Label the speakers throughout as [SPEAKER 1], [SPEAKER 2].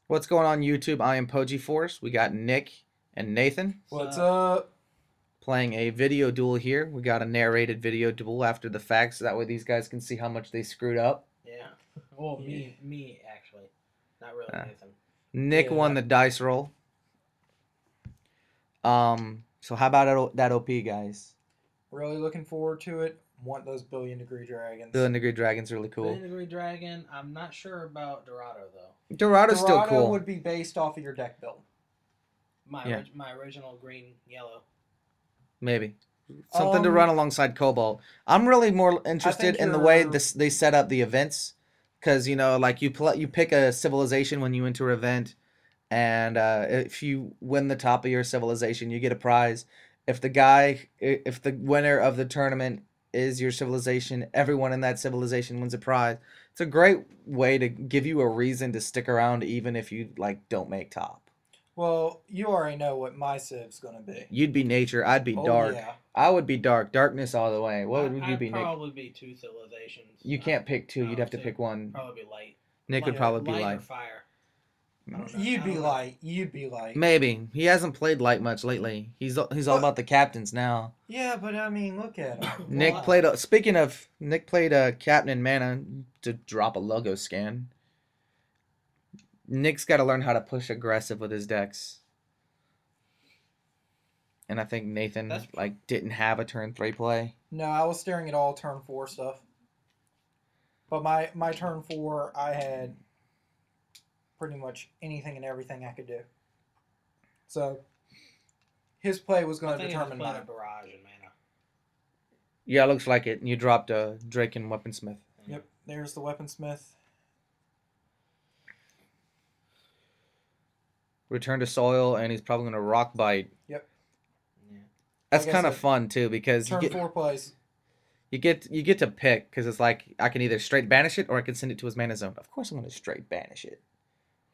[SPEAKER 1] What's going on YouTube? I am Pogiforce. We got Nick and Nathan
[SPEAKER 2] What's up?
[SPEAKER 1] playing a video duel here. We got a narrated video duel after the fact, so that way these guys can see how much they screwed up.
[SPEAKER 3] Yeah. Well, me actually, not really Nathan.
[SPEAKER 1] Nick won the dice roll. So how about that OP, guys?
[SPEAKER 2] Really looking forward to it. Want those billion-degree dragons.
[SPEAKER 1] Billion-degree dragon's really cool.
[SPEAKER 3] Billion-degree dragon. I'm not sure about Dorado though.
[SPEAKER 1] Dorado's still
[SPEAKER 2] Dorado
[SPEAKER 1] cool.
[SPEAKER 2] would be based off of your deck build.
[SPEAKER 3] My original green yellow.
[SPEAKER 1] Maybe something to run alongside Cobalt. I'm really more interested in the way they set up the events, because like you pick a civilization when you enter an event, and if you win the top of your civilization, you get a prize. If the winner of the tournament is your civilization, everyone in that civilization wins a prize. It's a great way to give you a reason to stick around even if you don't make top.
[SPEAKER 2] Well, you already know what my civ's gonna be.
[SPEAKER 1] You'd be nature, I'd be dark.
[SPEAKER 2] Yeah.
[SPEAKER 1] I would be dark. Darkness all the way. What would you be, Nick?
[SPEAKER 3] I'd probably be two civilizations.
[SPEAKER 1] You can't pick two. You'd have to pick one.
[SPEAKER 3] Probably be light.
[SPEAKER 1] Nick would probably be light.
[SPEAKER 3] Or fire.
[SPEAKER 2] You'd be light. You'd be light.
[SPEAKER 1] Maybe. He hasn't played light much lately. He's all about the captains now.
[SPEAKER 2] Yeah, but I mean, look at him.
[SPEAKER 1] Nick played. Speaking of, Nick played a captain in mana to drop a logo scan. Nick's got to learn how to push aggressive with his decks. And I think Nathan didn't have a turn 3 play.
[SPEAKER 2] No, I was staring at all turn 4 stuff. But my turn 4, I had pretty much anything and everything I could do. So his play was going to determine mine.
[SPEAKER 3] Barrage and mana.
[SPEAKER 1] Yeah, looks like it. You dropped a Drake and Weaponsmith.
[SPEAKER 2] Yep, there's the Weaponsmith.
[SPEAKER 1] Return to soil, and he's probably going to rock bite.
[SPEAKER 2] Yep.
[SPEAKER 3] Yeah.
[SPEAKER 1] That's kind of fun too, because
[SPEAKER 2] turn 4 plays.
[SPEAKER 1] You get to pick, because it's like I can either straight banish it or I can send it to his mana zone. Of course, I'm going to straight banish it.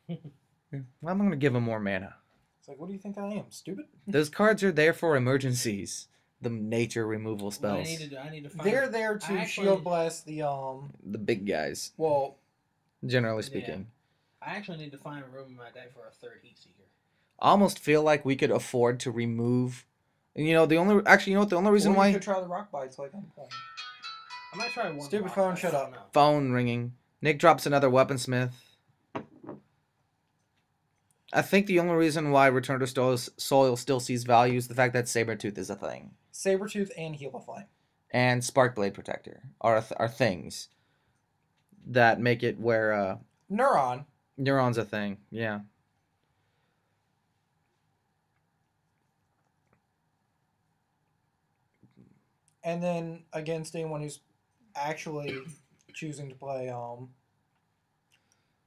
[SPEAKER 1] I'm going to give him more mana.
[SPEAKER 2] It's like, what do you think I am, stupid?
[SPEAKER 1] Those cards are there for emergencies. The nature removal spells.
[SPEAKER 3] I need to find.
[SPEAKER 2] They're there to shield blast the
[SPEAKER 1] big guys.
[SPEAKER 2] Well,
[SPEAKER 1] generally speaking.
[SPEAKER 3] Yeah. I actually need to find room in my deck for a third Heat Seeker.
[SPEAKER 1] I almost feel like we could afford to remove. The only reason why
[SPEAKER 2] you could try the rock bites like I'm playing.
[SPEAKER 3] I might try one.
[SPEAKER 2] Stupid phone, shut up.
[SPEAKER 1] Phone ringing. Nick drops another Weaponsmith. I think the only reason why Return to Soil still sees value is the fact that Sabertooth is a thing.
[SPEAKER 2] Sabertooth and Heal of Flame.
[SPEAKER 1] And Sparkblade Protector are things that make it where... Neuron's a thing, yeah.
[SPEAKER 2] And then, against anyone who's actually choosing to play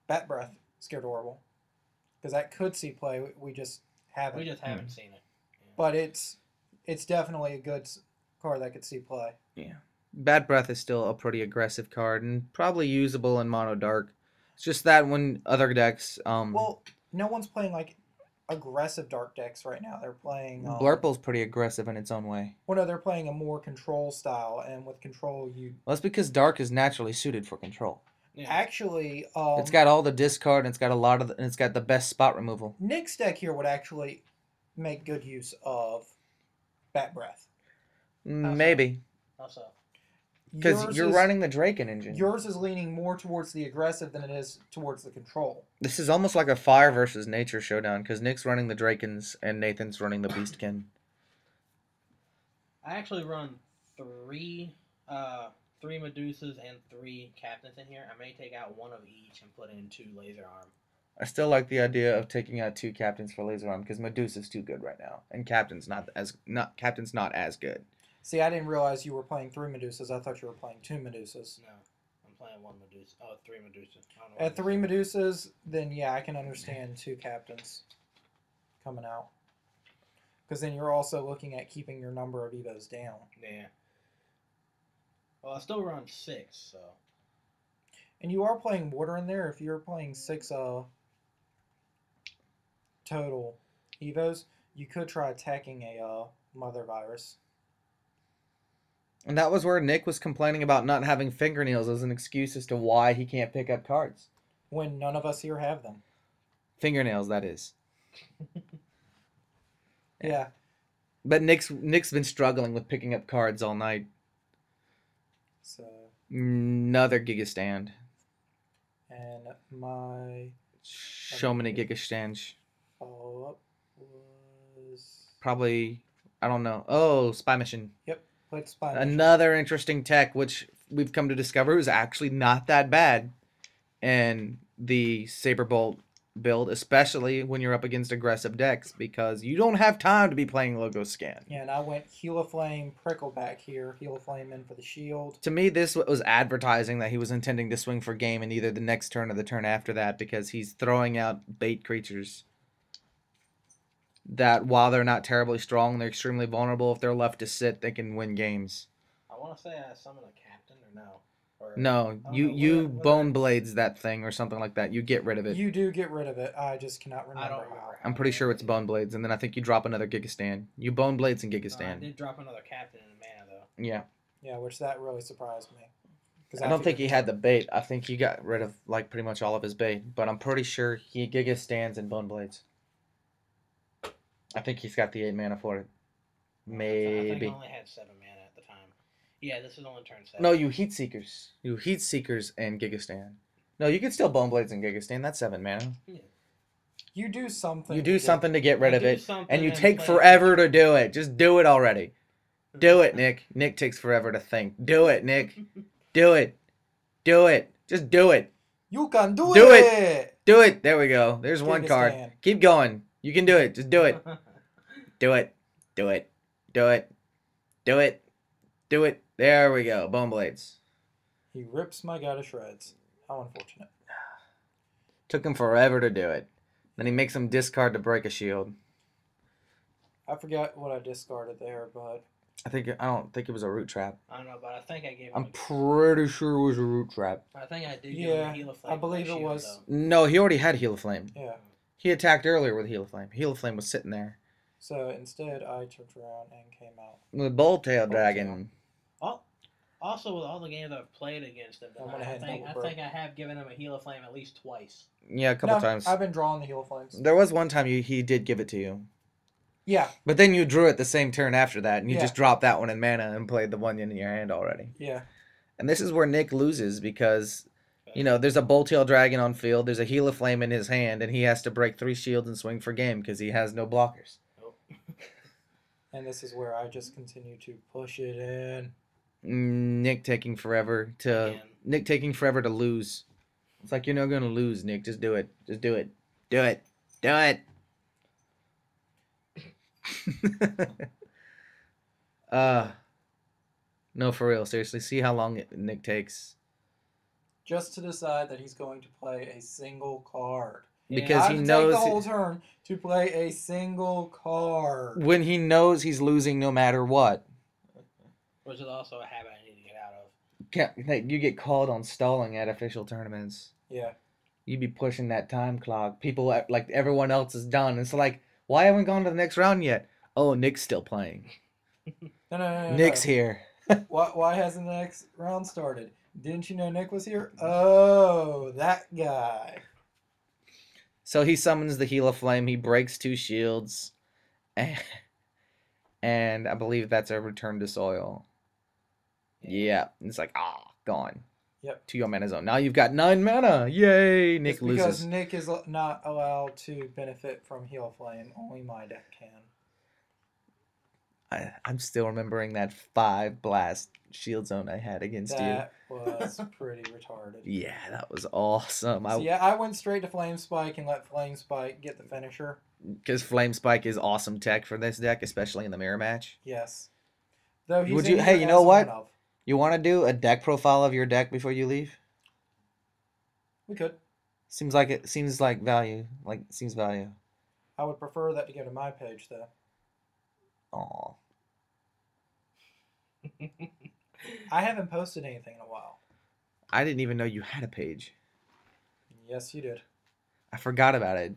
[SPEAKER 2] Bat Breath, Scared Horrible. Because that could see play, we just haven't.
[SPEAKER 3] We just haven't seen it.
[SPEAKER 2] Yeah. But it's definitely a good card that could see play.
[SPEAKER 1] Yeah. Bad Breath is still a pretty aggressive card and probably usable in Mono Dark. It's just that when other decks...
[SPEAKER 2] well, no one's playing aggressive dark decks right now. They're playing...
[SPEAKER 1] Blurple's pretty aggressive in its own way.
[SPEAKER 2] Well, no, they're playing a more control style, and with control you...
[SPEAKER 1] Well, that's because dark is naturally suited for control.
[SPEAKER 2] Yeah. Actually,
[SPEAKER 1] it's got all the discard, and it's got and it's got the best spot removal.
[SPEAKER 2] Nick's deck here would actually make good use of Bat Breath.
[SPEAKER 1] Maybe.
[SPEAKER 3] Also.
[SPEAKER 1] Because you're running the Draken engine.
[SPEAKER 2] Yours is leaning more towards the aggressive than it is towards the control.
[SPEAKER 1] This is almost like a fire versus nature showdown, because Nick's running the Drakens and Nathan's running the Beastkin.
[SPEAKER 3] I actually run three Medusas and 3 Captains in here. I may take out one of each and put in 2 Laser Arm.
[SPEAKER 1] I still like the idea of taking out 2 Captains for Laser Arm, because Medusa's too good right now, and Captain's not as good.
[SPEAKER 2] See, I didn't realize you were playing 3 Medusas. I thought you were playing 2 Medusas.
[SPEAKER 3] No, I'm playing 1 Medusa. Oh, 3 Medusas.
[SPEAKER 2] At 3 Medusas, then yeah, I can understand 2 Captains coming out. Because then you're also looking at keeping your number of Evos down.
[SPEAKER 3] Yeah. Well, I still run 6, so...
[SPEAKER 2] And you are playing water in there. If you're playing 6 total Evos, you could try attacking a Mother Virus.
[SPEAKER 1] And that was where Nick was complaining about not having fingernails as an excuse as to why he can't pick up cards.
[SPEAKER 2] When none of us here have them.
[SPEAKER 1] Fingernails, that is.
[SPEAKER 2] Yeah.
[SPEAKER 1] But Nick's been struggling with picking up cards all night.
[SPEAKER 2] So.
[SPEAKER 1] Another Giga Stand.
[SPEAKER 2] And my.
[SPEAKER 1] So many Giga Stands.
[SPEAKER 2] Follow-up was.
[SPEAKER 1] Probably, I don't know. Oh, Spy Mission.
[SPEAKER 2] Yep. Played Spy Mission.
[SPEAKER 1] Another interesting tech, which we've come to discover is actually not that bad in the Saber Bolt build, especially when you're up against aggressive decks, because you don't have time to be playing Logo Scan.
[SPEAKER 2] Yeah, and I went Heliflame Prickleback here. Heliflame in for the shield.
[SPEAKER 1] To me, this was advertising that he was intending to swing for game in either the next turn or the turn after that, because he's throwing out bait creatures that, while they're not terribly strong, they're extremely vulnerable. If they're left to sit, they can win games.
[SPEAKER 3] I want to say I summoned a captain, or no? Or,
[SPEAKER 1] No, you bone blades that thing or something like that. You get rid of it.
[SPEAKER 2] You do get rid of it. I just cannot remember.
[SPEAKER 3] I don't remember.
[SPEAKER 1] I'm pretty sure it's bone blades, and then I think you drop another Giga Stand. You bone blades and Giga
[SPEAKER 3] I
[SPEAKER 1] Stand.
[SPEAKER 3] did drop another captain in mana though.
[SPEAKER 1] Yeah.
[SPEAKER 2] Yeah, which that really surprised me.
[SPEAKER 1] I don't think he had the bait. I think he got rid of like pretty much all of his bait, but I'm pretty sure he Giga Stands and bone blades. I think he's got the 8 mana for it. Maybe.
[SPEAKER 3] I think I only had 7 mana at the time. Yeah, this is only turn 7.
[SPEAKER 1] No, you Heat Seekers. You Heat Seekers and Giga Stand. No, you can still bone blades and Giga Stand. That's 7 mana.
[SPEAKER 3] Yeah.
[SPEAKER 2] You do something.
[SPEAKER 1] You do something to get rid of it, and you
[SPEAKER 3] and
[SPEAKER 1] take
[SPEAKER 3] play
[SPEAKER 1] forever to do it. Just do it already. Do it, Nick. Nick takes forever to think. Do it, Nick. Do it. Do it. Just do it.
[SPEAKER 2] You can do
[SPEAKER 1] it.
[SPEAKER 2] it.
[SPEAKER 1] Do it. There we go. There's one
[SPEAKER 2] Giga
[SPEAKER 1] card.
[SPEAKER 2] Stand.
[SPEAKER 1] Keep going. You can do it. Just do it. Do it. Do it. Do it. Do it. Do it. There we go. Bone blades.
[SPEAKER 2] He rips my guy to shreds. How unfortunate.
[SPEAKER 1] Took him forever to do it. Then he makes him discard to break a shield.
[SPEAKER 2] I forgot what I discarded there, but
[SPEAKER 1] I don't think it was a root trap.
[SPEAKER 3] I don't know, but I think I gave him.
[SPEAKER 1] I'm pretty sure it was a root trap.
[SPEAKER 3] I think I did give
[SPEAKER 2] Yeah,
[SPEAKER 3] him a Heliflame.
[SPEAKER 2] I believe it
[SPEAKER 3] shield,
[SPEAKER 2] was.
[SPEAKER 3] though.
[SPEAKER 1] No, he already had Heal of Flame.
[SPEAKER 2] yeah.
[SPEAKER 1] He attacked earlier with Heal of Flame. Heal of Flame was sitting there.
[SPEAKER 2] So instead, I turned around and came out.
[SPEAKER 1] The Bolt Tail Dragon.
[SPEAKER 3] Also, with all the games I've played against him,
[SPEAKER 2] I went ahead and
[SPEAKER 3] I
[SPEAKER 2] double
[SPEAKER 3] think I have given him a Heliflame at least twice.
[SPEAKER 1] Yeah, a couple times.
[SPEAKER 2] I've been drawing the Heliflames.
[SPEAKER 1] There was one time he did give it to you.
[SPEAKER 2] Yeah.
[SPEAKER 1] But then you drew it the same turn after that, and you
[SPEAKER 2] Yeah.
[SPEAKER 1] just dropped that one in mana and played the one in your hand already.
[SPEAKER 2] Yeah.
[SPEAKER 1] And this is where Nick loses because, you know, there's a Bolt Tail Dragon on field, there's a Heal of Flame in his hand, and he has to break 3 shields and swing for game because he has no blockers.
[SPEAKER 3] Nope.
[SPEAKER 2] And this is where I just continue to push it in.
[SPEAKER 1] Nick taking forever to lose. It's like, you're not gonna lose, Nick. Just do it. Just do it. Do it. Do it. No, for real. Seriously, see how long Nick takes.
[SPEAKER 2] Just to decide that he's going to play a single card.
[SPEAKER 1] Because
[SPEAKER 2] I
[SPEAKER 1] he
[SPEAKER 2] have to
[SPEAKER 1] knows
[SPEAKER 2] take the whole turn to play a single card.
[SPEAKER 1] when he knows he's losing no matter what.
[SPEAKER 3] Which is also a habit I need to get out of.
[SPEAKER 1] You get called on stalling at official tournaments.
[SPEAKER 2] Yeah.
[SPEAKER 1] You be pushing that time clock. People, like, everyone else is done. It's like, why haven't we gone to the next round yet? Oh, Nick's still playing.
[SPEAKER 2] No.
[SPEAKER 1] Nick's here.
[SPEAKER 2] Why hasn't the next round started? Didn't you know Nick was here? Oh, that guy.
[SPEAKER 1] So he summons the Heal of Flame. He breaks 2 shields. And I believe that's a return to soil. Yeah. It's like, gone.
[SPEAKER 2] Yep.
[SPEAKER 1] To your mana zone. Now you've got 9 mana. Yay! Nick
[SPEAKER 2] It's because
[SPEAKER 1] loses.
[SPEAKER 2] Nick is not allowed to benefit from Heal Flame. Only my deck can.
[SPEAKER 1] I'm still remembering that 5 blast shield zone I had against you.
[SPEAKER 2] That was pretty retarded.
[SPEAKER 1] Yeah, that was awesome.
[SPEAKER 2] So yeah, I went straight to Flame Spike and let Flame Spike get the finisher.
[SPEAKER 1] Because Flame Spike is awesome tech for this deck, especially in the mirror match.
[SPEAKER 2] Yes. Though he's
[SPEAKER 1] Would you?
[SPEAKER 2] in
[SPEAKER 1] Hey,
[SPEAKER 2] here
[SPEAKER 1] you
[SPEAKER 2] as
[SPEAKER 1] know
[SPEAKER 2] one
[SPEAKER 1] what?
[SPEAKER 2] of.
[SPEAKER 1] You want to do a deck profile of your deck before you leave?
[SPEAKER 2] We could.
[SPEAKER 1] Seems like value. Seems value.
[SPEAKER 2] I would prefer that to go to my page, though.
[SPEAKER 1] Aw.
[SPEAKER 2] I haven't posted anything in a while.
[SPEAKER 1] I didn't even know you had a page.
[SPEAKER 2] Yes, you did.
[SPEAKER 1] I forgot about it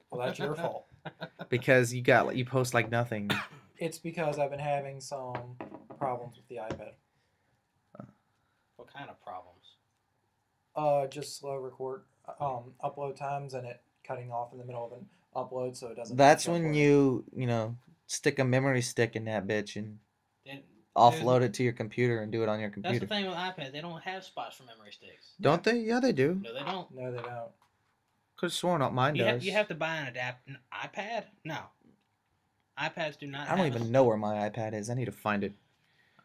[SPEAKER 2] Well, that's your fault.
[SPEAKER 1] because you post like nothing.
[SPEAKER 2] It's because I've been having some problems with the iPad.
[SPEAKER 3] What kind of problems?
[SPEAKER 2] Just slow record, upload times, and it cutting off in the middle of an upload so it doesn't.
[SPEAKER 1] That's when you stick a memory stick in that bitch and offload it to your computer and do it on your computer.
[SPEAKER 3] That's the thing with iPads. They don't have spots for memory sticks.
[SPEAKER 1] Don't they? Yeah, they do.
[SPEAKER 3] No, they don't.
[SPEAKER 2] No, they don't.
[SPEAKER 1] Could have sworn out mine does.
[SPEAKER 3] You have to buy an iPad? No. iPads do not.
[SPEAKER 1] I don't even know where my iPad is. I need to find it.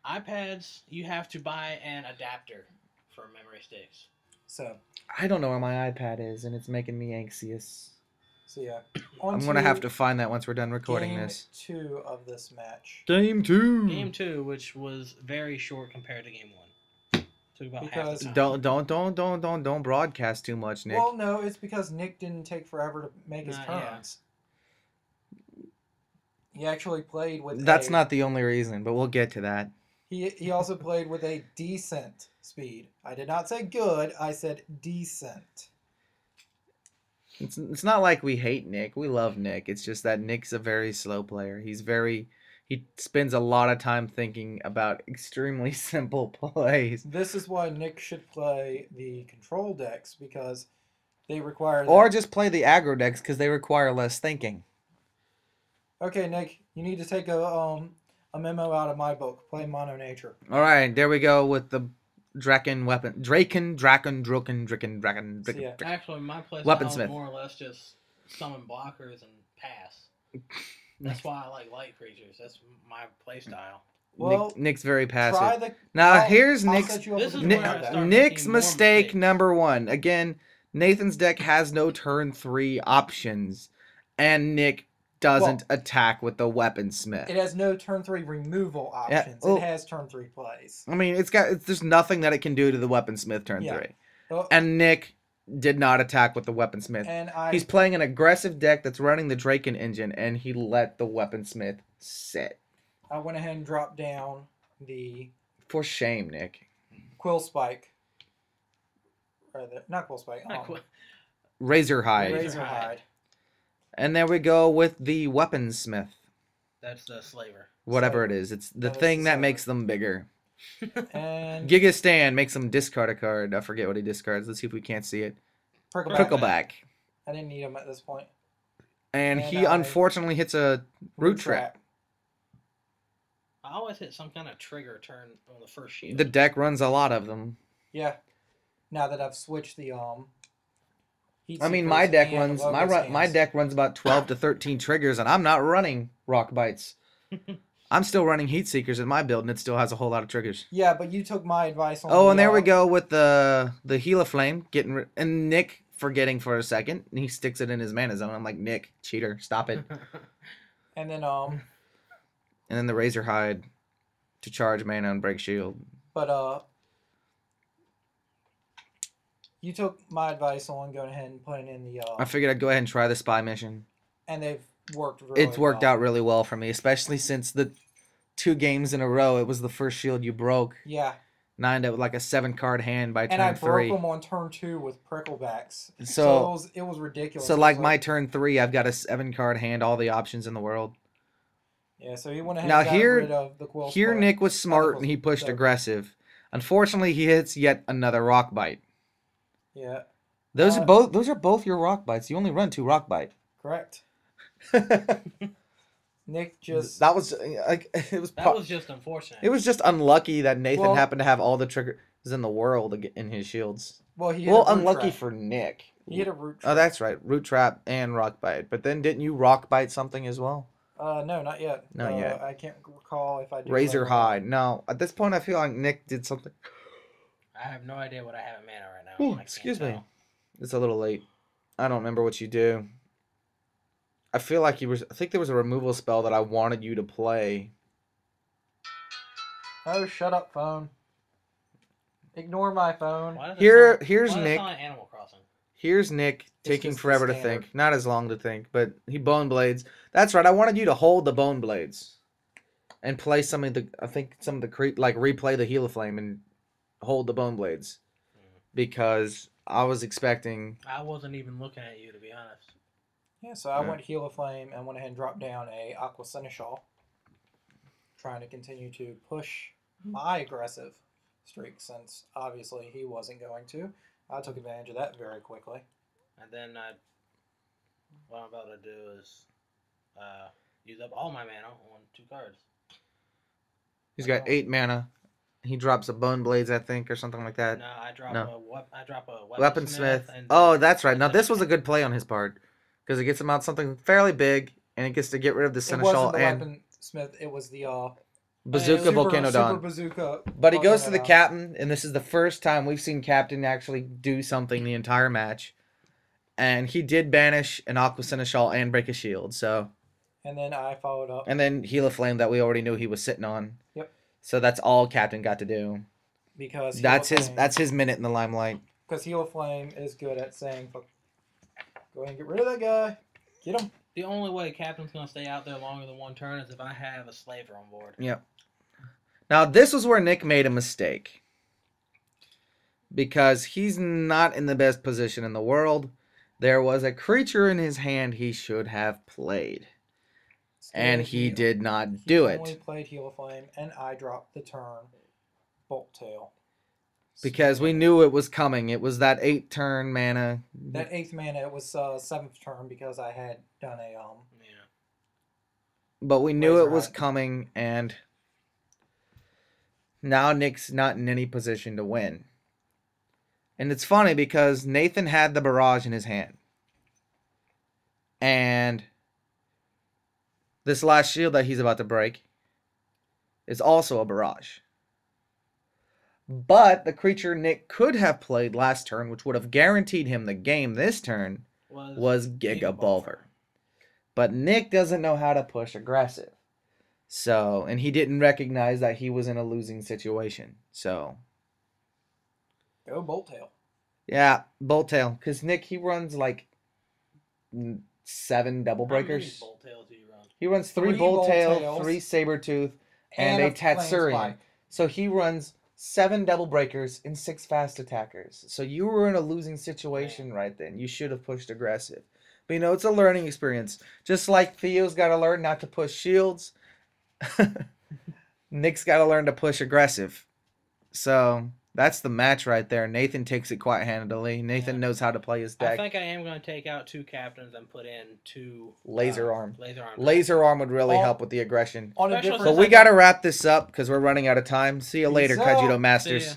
[SPEAKER 3] iPads, you have to buy an adapter for memory sticks.
[SPEAKER 2] So
[SPEAKER 1] I don't know where my iPad is, and it's making me anxious.
[SPEAKER 2] So yeah,
[SPEAKER 1] I'm gonna have to find that once we're done recording this.
[SPEAKER 2] Game 2 of this match.
[SPEAKER 1] Game 2.
[SPEAKER 3] Game 2, which was very short compared to Game 1. Took about half the
[SPEAKER 1] time. Don't broadcast too much, Nick.
[SPEAKER 2] Well, no, it's because Nick didn't take forever to make his turns. Yeah. He actually played with.
[SPEAKER 1] That's not the only reason, but we'll get to that.
[SPEAKER 2] He also played with a decent speed. I did not say good. I said decent.
[SPEAKER 1] It's not like we hate Nick. We love Nick. It's just that Nick's a very slow player. He spends a lot of time thinking about extremely simple plays.
[SPEAKER 2] This is why Nick should play the control decks, because they require...
[SPEAKER 1] Or just play the aggro decks, because they require less thinking.
[SPEAKER 2] Okay, Nick, you need to take a memo out of my book. Play Mono Nature.
[SPEAKER 1] All right, there we go with the Draken weapon. Draken.
[SPEAKER 3] So yeah, actually, my playstyle is more or less just summon blockers and pass. That's why I like light creatures. That's my playstyle.
[SPEAKER 1] Well, Nick's very passive. Here's Nick's mistake number 1. Again, Nathan's deck has no turn 3 options, and Nick doesn't attack with the weaponsmith.
[SPEAKER 2] It has no turn 3 removal options. It has turn 3 plays.
[SPEAKER 1] I mean, there's nothing that it can do to the weaponsmith turn 3. And Nick did not attack with the weaponsmith.
[SPEAKER 2] And
[SPEAKER 1] he's playing an aggressive deck that's running the Draken engine, and he let the weaponsmith sit.
[SPEAKER 2] I went ahead and dropped down the...
[SPEAKER 1] For shame, Nick.
[SPEAKER 2] Quill Spike. Not Quill Spike.
[SPEAKER 1] Razorhide.
[SPEAKER 2] Razorhide.
[SPEAKER 1] And there we go with the weaponsmith.
[SPEAKER 3] That's the slaver.
[SPEAKER 1] Whatever it is. It's the thing that makes them bigger.
[SPEAKER 2] And
[SPEAKER 1] Giga Stan makes him discard a card. I forget what he discards. Let's see if we can't see it. Prickleback.
[SPEAKER 2] I didn't need him at this point.
[SPEAKER 1] And he unfortunately hits a root trap.
[SPEAKER 3] I always hit some kind of trigger turn on the first shield.
[SPEAKER 1] The deck runs a lot of them.
[SPEAKER 2] Yeah. Now that I've switched the
[SPEAKER 1] my deck runs my deck runs about 12 to 13 triggers, and I'm not running Rock Bites. I'm still running Heat Seekers in my build, and it still has a whole lot of triggers.
[SPEAKER 2] Yeah, but you took my advice on.
[SPEAKER 1] Oh, and there we go with the Heliflame and Nick forgetting for a second, and he sticks it in his mana zone. I'm like, Nick, cheater, stop it.
[SPEAKER 2] And then
[SPEAKER 1] And then the Razorhide to charge mana and break shield.
[SPEAKER 2] But you took my advice on going ahead and putting in the.
[SPEAKER 1] I figured I'd go ahead and try the spy mission.
[SPEAKER 2] And they've worked.
[SPEAKER 1] It's worked out really well for me, especially since the 2 games in a row it was the first shield you broke.
[SPEAKER 2] Yeah.
[SPEAKER 1] 9 to like a 7-card hand by turn 3.
[SPEAKER 2] And I broke them on turn 2 with Pricklebacks. So it was ridiculous.
[SPEAKER 1] So like my turn 3, I've got a 7-card hand, all the options in the world.
[SPEAKER 2] Yeah, so he went ahead and got rid of the Quill
[SPEAKER 1] Here
[SPEAKER 2] Spike.
[SPEAKER 1] Nick was smart and he pushed aggressive. Unfortunately, he hits yet another Rock Bite.
[SPEAKER 2] Yeah.
[SPEAKER 1] Those are both your Rock Bites. You only run 2 Rock Bite.
[SPEAKER 2] Correct. Nick just
[SPEAKER 1] that was just
[SPEAKER 3] unfortunate.
[SPEAKER 1] It was just unlucky that Nathan happened to have all the triggers in the world in his shields.
[SPEAKER 2] Well,
[SPEAKER 1] unlucky for Nick.
[SPEAKER 2] He hit a root trap.
[SPEAKER 1] Oh, that's right. Root trap and Rock Bite. But then didn't you Rock Bite something as well?
[SPEAKER 2] No, not yet.
[SPEAKER 1] Not yet.
[SPEAKER 2] I can't recall if I did.
[SPEAKER 1] Razorhide. No, at this point I feel like Nick did something.
[SPEAKER 3] I have no idea what I have in mana right now.
[SPEAKER 1] Ooh, excuse me. It's a little late. I don't remember what you do. I feel like I think there was a removal spell that I wanted you to play.
[SPEAKER 2] Oh, shut up, phone. Ignore my phone.
[SPEAKER 1] Here's Nick.
[SPEAKER 3] Animal Crossing?
[SPEAKER 1] Here's Nick taking forever to think. Not as long to think, but he Bone Blades. That's right. I wanted you to hold the Bone Blades and play some of the replay the Heliflame and hold the Bone Blades because I was expecting.
[SPEAKER 3] I wasn't even looking at you, to be honest.
[SPEAKER 2] Yeah, so I went Heliflame and went ahead and dropped down a Aqua Seneschal, trying to continue to push my aggressive streak since obviously he wasn't going to. I took advantage of that very quickly.
[SPEAKER 3] And then I what I'm about to do is use up all my mana on 2 cards.
[SPEAKER 1] He's got 8 mana. He drops a Bone Blades, I think, or something like that.
[SPEAKER 3] No, I drop a
[SPEAKER 1] Weaponsmith. Oh, that's right. Now this was a good play on his part because it gets him out something fairly big, and it gets to get rid of the Seneschal and
[SPEAKER 2] Weaponsmith. It was the
[SPEAKER 1] Bazooka Volcano Dawn.
[SPEAKER 2] Super Bazooka.
[SPEAKER 1] But he goes to the captain, and this is the first time we've seen Captain actually do something the entire match. And he did banish an Aqua Seneschal and break a shield, so.
[SPEAKER 2] And then I followed up.
[SPEAKER 1] And then Heal a Flame that we already knew he was sitting on.
[SPEAKER 2] Yep.
[SPEAKER 1] So that's all Captain got to do.
[SPEAKER 2] Because
[SPEAKER 1] that's his minute in the limelight.
[SPEAKER 2] Because Heal a Flame is good at saying, go ahead and get rid of that guy. Get him.
[SPEAKER 3] The only way Captain's going to stay out there longer than 1 turn is if I have a Slaver on board.
[SPEAKER 1] Yep. Now, this was where Nick made a mistake. Because he's not in the best position in the world. There was a creature in his hand he should have played. And he did not do it. He
[SPEAKER 2] only played Heal a Flame, and I dropped the turn Bolt Tail.
[SPEAKER 1] Because we knew it was coming. It was that 8th turn mana.
[SPEAKER 2] That 8th mana, it was 7th turn because I had done a
[SPEAKER 1] But we knew it was coming, and now Nick's not in any position to win. And it's funny because Nathan had the barrage in his hand. And this last shield that he's about to break is also a barrage. But the creature Nick could have played last turn, which would have guaranteed him the game this turn, was Gigabolver. But Nick doesn't know how to push aggressive. So, and he didn't recognize that he was in a losing situation. So,
[SPEAKER 2] go Bolt Tail.
[SPEAKER 1] Yeah, Bolt Tail. Because Nick, he runs like 7 Double Breakers.
[SPEAKER 3] How many Bolt Tails do you run?
[SPEAKER 1] He runs 3 Bolt Tail, 3 Saber Tooth, and a Tatsurian. So he runs 7 Double Breakers and 6 Fast Attackers. So you were in a losing situation right then. You should have pushed aggressive. But you know, it's a learning experience. Just like Theo's got to learn not to push shields, Nick's got to learn to push aggressive. So that's the match right there. Nathan takes it quite handily. Nathan knows how to play his deck.
[SPEAKER 3] I think I am going to take out 2 captains and put in 2
[SPEAKER 1] Laser Arm. Laser Arm would really help with the aggression.
[SPEAKER 2] On a
[SPEAKER 1] But we got to wrap this up because we're running out of time. See you later, Kajudo Masters.